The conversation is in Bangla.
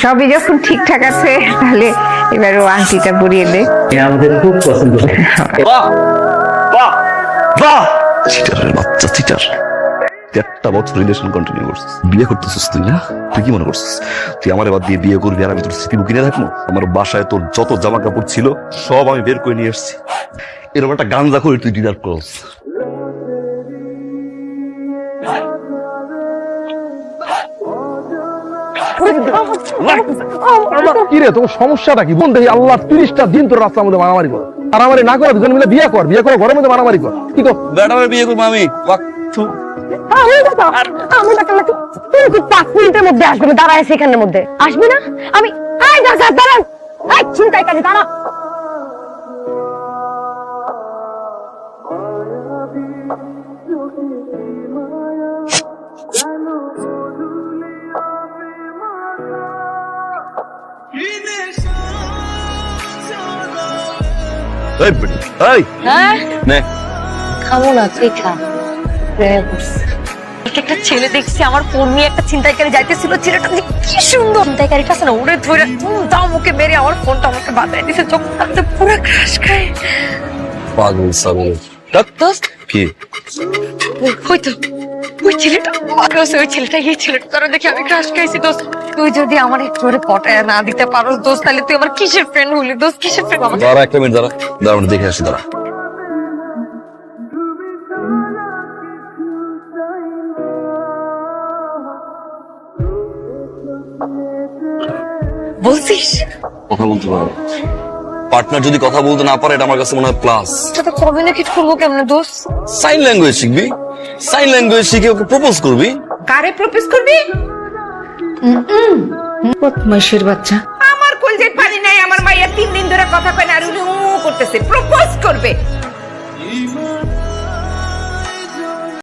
সবই যখন ঠিকঠাক আছে তাহলে এবার ও আংটিটা পরিয়ে দে। আমাদের খুব পছন্দ। বাহ বাহ বাহ, চিটারের বাচ্চা চিটার। একটা বছর রিলেশন কন্টিনিউ করছিস, বিয়ে করতেছিস তুই না? তুই কি মনে করছিস তুই আমার বাদ দিয়ে বিয়ে করবি আর আমি তোর স্মৃতি কিনে রাখবো? আমার বাসায় তোর যত জামা কাপড় ছিল সব আমি বের করে নিয়ে এসেছি। এরকম একটা গাঞ্জা করে তুই ডিনার করস। কিরে তোর সমস্যাটা কি? বন্ধু আল্লাহ 30টা দিন তোর রাস্তার মধ্যে মারামারি কর, মারামারি না করে দুজন মিলে বিয়ে কর, বিয়ে করে ঘরের মধ্যে মারামারি কর। কি তো বেটার বিয়ে করবো আমি? আমি 5 মিনিটের মধ্যে আসবে, দাঁড়ায় সেখানের মধ্যে আসবি না? আমি দাঁড়ান, ছিনতাইকারী দাঁড়া। এই বেটি, এই হ্যাঁ নে। খাবো না, তুই খা। একটা ছেলে দেখছি আমার ফোন নিয়ে একটা ছিনতাইকারী যাইতেছিল, ছেলেটা যে কি সুন্দর। ছিনতাইকারীটা আছে না, ওরে ধরে দাও মুখে মেরে আমার ফোনটা আমাকে বাঁচাই দিছে, চোখ তো পুরো ক্রাশ খায়। পাগল ছাগল। দোস্ত কি ওই তো ওই ছেলেটা, ওই ছেলেটা, এই ছেলেটা তোরা দেখি আমি ক্রাশ খাইছি। দোস্ত তুই যদি আমার একটু পটায় না দিতে পারো দোস্ত, তাহলে তুই আমার কিসের ফ্রেন্ড হলি দোস্ত? কিসের ফ্রেন্ড? দাঁড়া, একটা মিনিট দাঁড়া, দাঁড়া আমি দেখে আসি, দাঁড়া। বলছিস কথা বলতে পারো? পার্টনার যদি কথা বলতে না পারে এটা আমার কাছে মনে হয় প্লাস। সাথে কমিউনিকেট করবো কেমনে দোস্ত? সাইন ল্যাঙ্গুয়েজ শিখবি, সাইন ল্যাঙ্গুয়েজ শিখে ওকে প্রপোজ করবি। কারে প্রপোজ করবি? বদমাইশের বাচ্চা। আমার কলজের পানি নাই, আমার মাইয়া 3 দিন ধরে কথা কয় না আর উনি উ করতেছে, প্রপোজ করবে।